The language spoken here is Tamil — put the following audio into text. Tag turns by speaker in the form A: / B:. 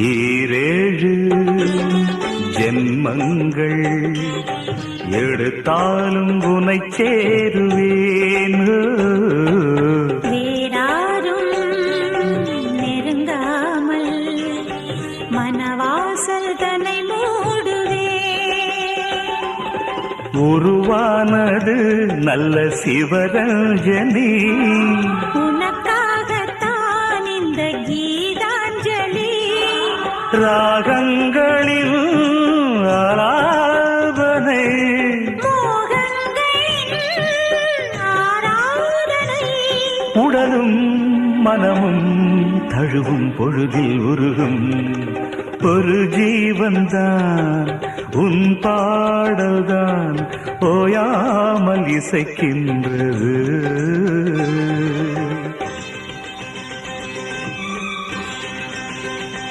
A: ஈரேழு ஜென்மங்கள் எடுத்தாலும் உனை சேருவேன்.
B: வேறாரும் நெருங்காமல் மனவாசல் தன்னை மூடுவே.
A: உருவானது நல்ல சிவரஞ்சனி,
B: உனக்காகத்தான் இந்த கீதாஞ்சலி.
A: ராகங்களின் ஆராதனை,
B: மோகங்களின் ஆராதனை.
A: உடலும் மனமும் தழுவும் பொழுதில் உருகும் ஒரு ஜீவன்தான் உன் பாடல்தான் ஓயாமல் இசைக்கின்றது.